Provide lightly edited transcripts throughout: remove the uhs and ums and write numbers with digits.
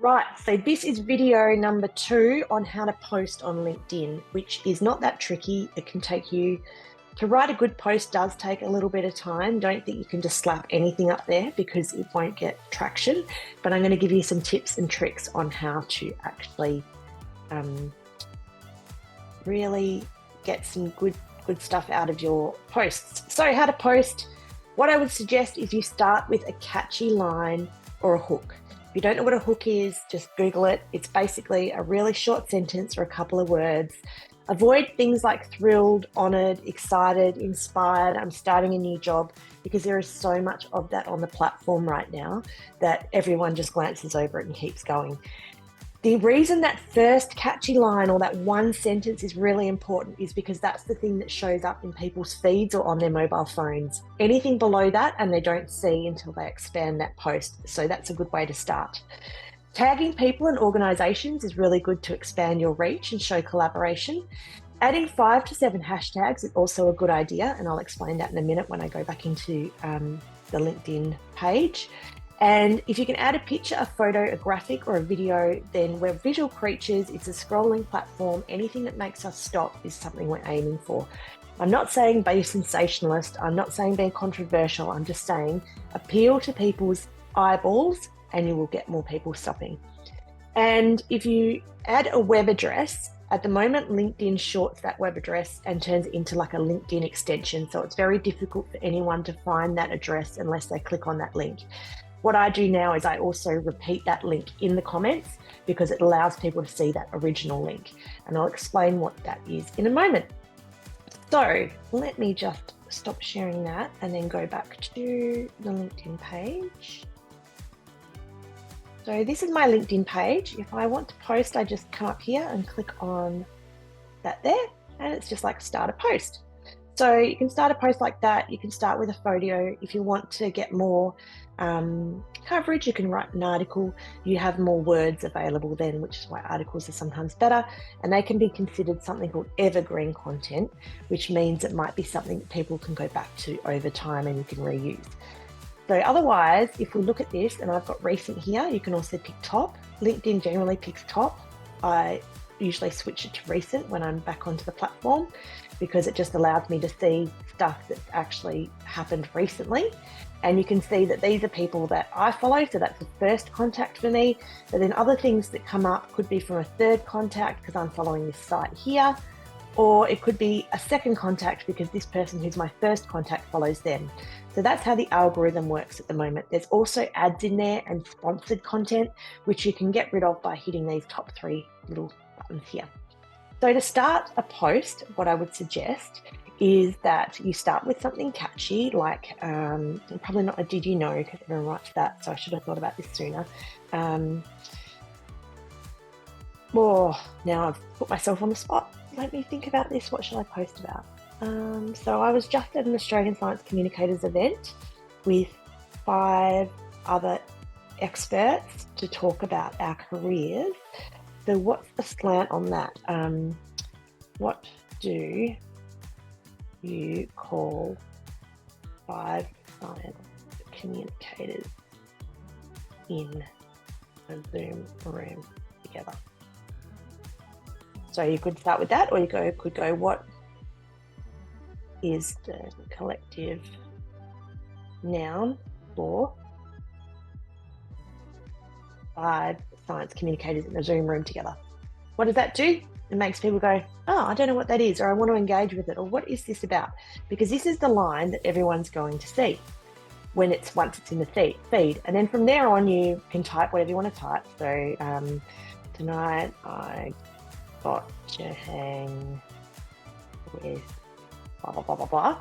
Right, so this is video number 2 on how to post on LinkedIn, which is not that tricky. It can take you, to write a good post does take a little bit of time. Don't think you can just slap anything up there because it won't get traction. But I'm going to give you some tips and tricks on how to actually really get some good stuff out of your posts. So how to post, what I would suggest is you start with a catchy line or a hook. If you don't know what a hook is, just Google it. It's basically a really short sentence or a couple of words. Avoid things like thrilled, honored, excited, inspired, I'm starting a new job, because there is so much of that on the platform right now that everyone just glances over it and keeps going. The reason that first catchy line or that one sentence is really important is because that's the thing that shows up in people's feeds or on their mobile phones. Anything below that and they don't see until they expand that post. So that's a good way to start. Tagging people and organizations is really good to expand your reach and show collaboration. Adding 5 to 7 hashtags is also a good idea, and I'll explain that in a minute when I go back into the LinkedIn page. And if you can add a picture, a photo, a graphic, or a video, then we're visual creatures. It's a scrolling platform. Anything that makes us stop is something we're aiming for. I'm not saying be sensationalist. I'm not saying be controversial. I'm just saying appeal to people's eyeballs and you will get more people stopping. And if you add a web address, at the moment, LinkedIn shorts that web address and turns it into like a LinkedIn extension. So it's very difficult for anyone to find that address unless they click on that link. What I do now is I also repeat that link in the comments because it allows people to see that original link. And I'll explain what that is in a moment. So let me just stop sharing that and then go back to the LinkedIn page. So this is my LinkedIn page. If I want to post, I just come up here and click on that there, and it's just like start a post. So you can start a post like that. You can start with a photo. If you want to get more coverage, you can write an article. You have more words available then, which is why articles are sometimes better. And they can be considered something called evergreen content, which means it might be something that people can go back to over time and you can reuse. So otherwise, if we look at this, and I've got recent here, you can also pick top. LinkedIn generally picks top. I usually switch it to recent when I'm back onto the platform because it just allows me to see stuff that's actually happened recently. And you can see that these are people that I follow, so that's the first contact for me. But then other things that come up could be from a third contact because I'm following this site here, or it could be a second contact because this person who's my first contact follows them. So that's how the algorithm works at the moment. There's also ads in there and sponsored content, which you can get rid of by hitting these top 3 little buttons here. So to start a post, what I would suggest is that you start with something catchy, like probably not a did you know, because everyone writes that, so I should have thought about this sooner. Now I've put myself on the spot. Let me think about this. What should I post about? So I was just at an Australian Science Communicators event with 5 other experts to talk about our careers. So what's the slant on that? What do you call 5 science communicators in a Zoom room together? So you could start with that, or you could go, what is the collective noun for 5 science communicators in a Zoom room together? What does that do? It makes people go, oh, I don't know what that is, or I want to engage with it, or what is this about? Because this is the line that everyone's going to see once it's in the feed. And then from there on, you can type whatever you want to type. So tonight I got to hang with blah, blah, blah, blah, blah.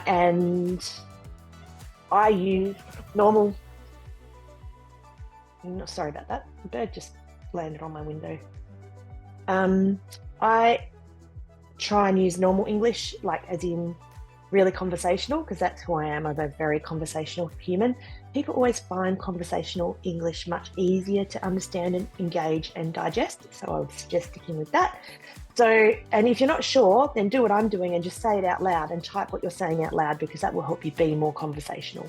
And I use normal, sorry about that. The bird just landed on my window. I try and use normal English, like as in really conversational, because that's who I am. I'm a very conversational human. People always find conversational English much easier to understand and engage and digest. So I would suggest sticking with that. So, and if you're not sure, then do what I'm doing and just say it out loud and type what you're saying out loud, because that will help you be more conversational.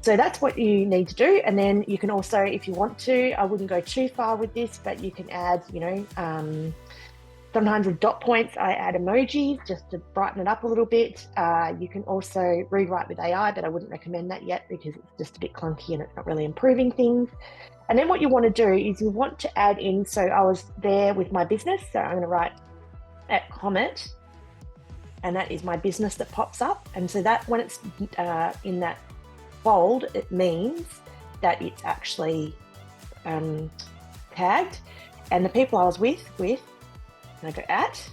So that's what you need to do. And then you can also, if you want to, I wouldn't go too far with this, but you can add, sometimes with dot points, I add emojis just to brighten it up a little bit. You can also rewrite with AI, but I wouldn't recommend that yet because it's just a bit clunky and it's not really improving things. And then what you want to do is you want to add in, so I was there with my business, so I'm going to write at Comm-it, and that is my business that pops up. And so that when it's in that bold, it means that it's actually tagged. And the people I was with, and I go at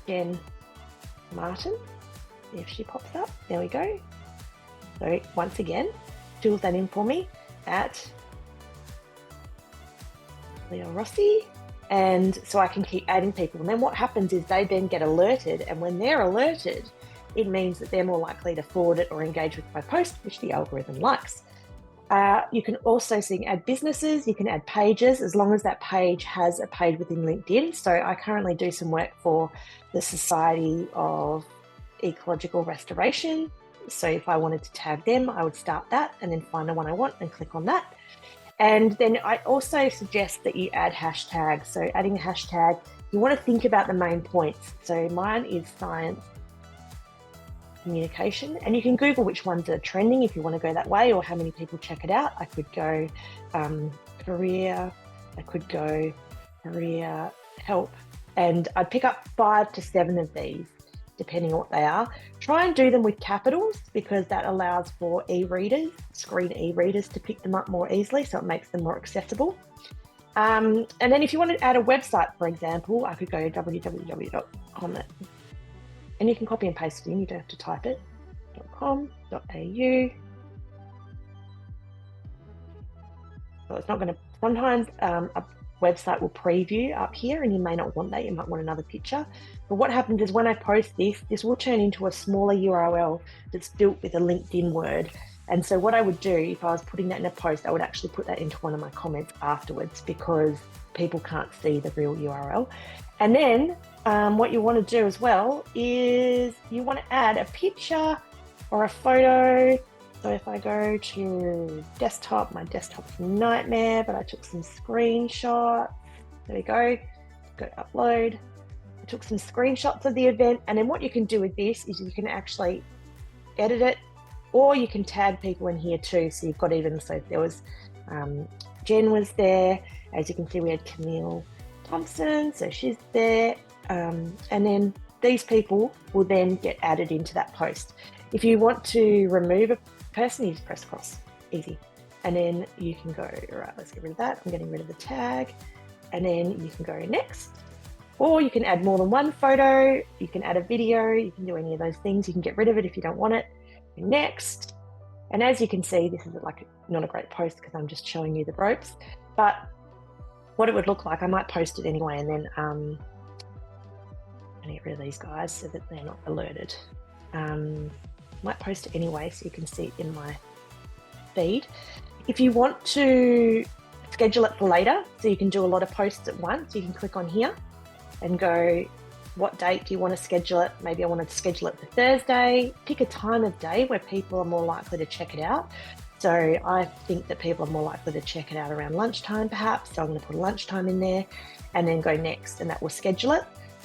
Jen Martin, if she pops up, there we go. So once again, fills that in for me at Leo Rossi. And so I can keep adding people. And then what happens is they then get alerted. And when they're alerted, it means that they're more likely to forward it or engage with my post, which the algorithm likes. You can also add businesses, you can add pages, as long as that page has a page within LinkedIn. So I currently do some work for the Society of Ecological Restoration. So if I wanted to tag them, I would start that and then find the one I want and click on that. And then I also suggest that you add hashtags. So adding a hashtag, you want to think about the main points. So mine is science communication, and you can Google which ones are trending if you want to go that way, or how many people check it out. I could go career, I could go career help, and I'd pick up 5 to 7 of these depending on what they are. Try and do them with capitals because that allows for e-readers, screen e-readers, to pick them up more easily, so it makes them more accessible. And then if you want to add a website, for example, I could go www.comm-it, and you can copy and paste it in, you don't have to type it, .com.au. So it's not going to, sometimes a website will preview up here and you may not want that, you might want another picture. But what happens is when I post this will turn into a smaller URL that's built with a LinkedIn word. And so what I would do if I was putting that in a post, I would actually put that into one of my comments afterwards because people can't see the real URL. And then what you want to do as well is you want to add a picture or a photo. So if I go to desktop, my desktop's a nightmare, but I took some screenshots. There we go. Go to upload. I took some screenshots of the event. And then what you can do with this is you can actually edit it, or you can tag people in here too. So you've got even, so if there was, Jen was there. As you can see, we had Camille Thompson, so she's there. And then these people will then get added into that post. If you want to remove a person, you just press cross, easy. And then you can go, right, let's get rid of that. I'm getting rid of the tag. And then you can go next. Or you can add more than one photo. You can add a video. You can do any of those things. You can get rid of it if you don't want it. Next. And as you can see, this is like not a great post because I'm just showing you the ropes. But what it would look like, I might post it anyway, and then I'm gonna get rid of these guys so that they're not alerted. Might post it anyway so you can see it in my feed. If you want to schedule it for later, so you can do a lot of posts at once, you can click on here and go, what date do you want to schedule it? Maybe I wanted to schedule it for Thursday. Pick a time of day where people are more likely to check it out. So I think that people are more likely to check it out around lunchtime perhaps. So I'm going to put lunchtime in there and then go next, and that will schedule it.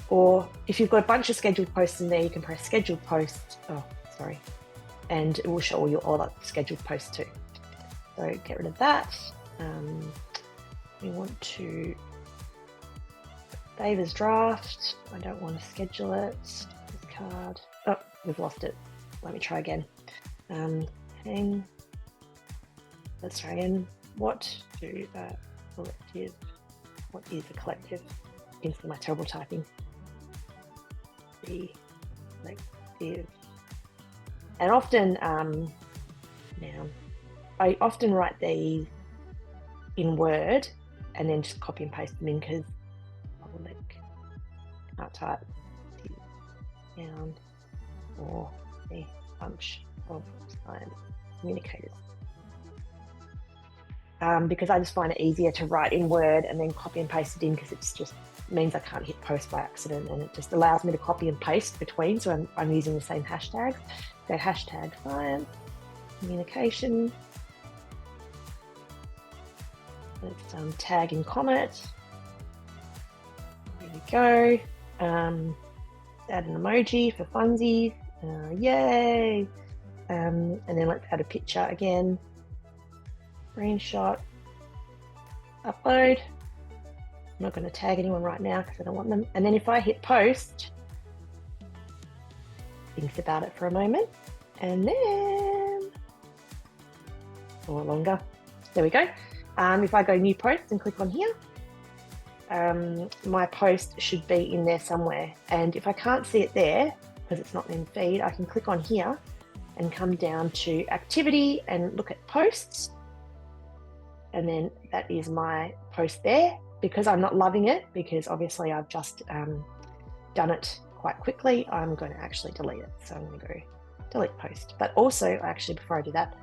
Or if you've got a bunch of scheduled posts in there, you can press scheduled post. And it will show all that scheduled posts too. So get rid of that. We want to save as draft. I don't want to schedule it. Discard. Oh, we've lost it. Let me try again. Hang. Let's try again. What is a collective? Into my terrible typing. The collective. And often, now, I often write these in Word and then just copy and paste them in because public can't type down or a bunch of science communicators. Because I just find it easier to write in Word and then copy and paste it in because it's just means I can't hit post by accident, and it just allows me to copy and paste between, so I'm using the same hashtags. So hashtag science communication, Let's tag in Comm-it. There we go. Add an emoji for funsies. Yay! And then let's add a picture again. Screenshot. Upload. I'm not going to tag anyone right now because I don't want them. And then if I hit post, think about it for a moment, and then, or longer. There we go. If I go new post and click on here, my post should be in there somewhere. And if I can't see it there, because it's not in feed, I can click on here and come down to activity and look at posts. And then that is my post there. Because I'm not loving it, because obviously I've just done it quite quickly, I'm going to actually delete it. So I'm going to go delete post. But also, actually, before I do that,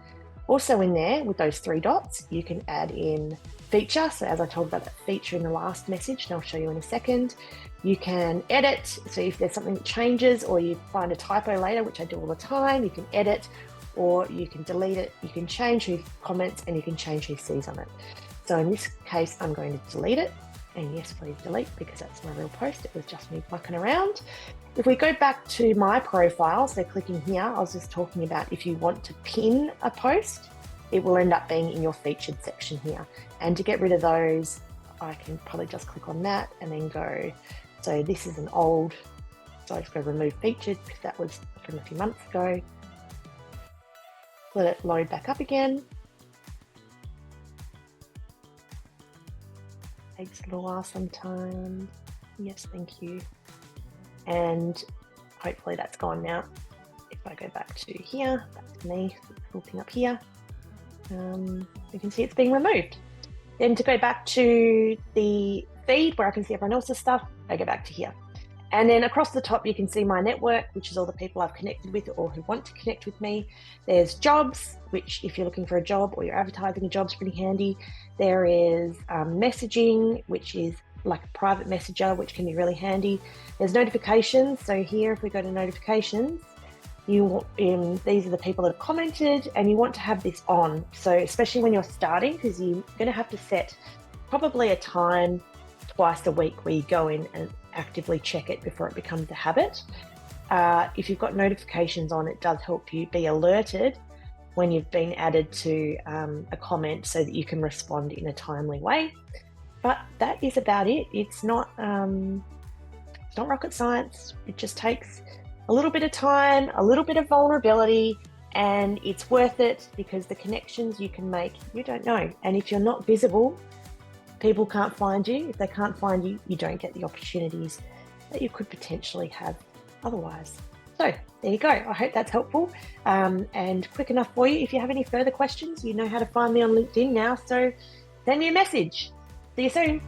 also in there with those 3 dots, you can add in feature. So as I told about that feature in the last message, and I'll show you in a second, you can edit. So if there's something that changes or you find a typo later, which I do all the time, you can edit or you can delete it. You can change who comments and you can change who sees on it. So in this case, I'm going to delete it. And yes, please delete, because that's my real post. It was just me mucking around. If we go back to my profile, so clicking here, I was just talking about if you want to pin a post, it will end up being in your featured section here. And to get rid of those, I can probably just click on that and then go. So this is an old, so I just go remove featured because that was from a few months ago. Let it load back up again. Takes a little while sometimes. Yes, thank you. And hopefully that's gone now. If I go back to here, back to me, looking up here, you can see it's being removed. Then to go back to the feed where I can see everyone else's stuff, I go back to here. And then across the top, you can see my network, which is all the people I've connected with or who want to connect with me. There's jobs, which if you're looking for a job or you're advertising a job is pretty handy. There is messaging, which is like a private messenger, which can be really handy. There's notifications. So here, if we go to notifications, these are the people that have commented and you want to have this on. So especially when you're starting, because you're going to have to set probably a time twice a week where you go in and actively check it before it becomes a habit. If you've got notifications on, it does help you be alerted when you've been added to a comment so that you can respond in a timely way. But that is about it. It's not rocket science. It just takes a little bit of time, a little bit of vulnerability, and it's worth it because the connections you can make, you don't know. And if you're not visible, people can't find you. If they can't find you, you don't get the opportunities that you could potentially have otherwise. So there you go. I hope that's helpful and quick enough for you. If you have any further questions, you know how to find me on LinkedIn now. So send me a message. See you soon.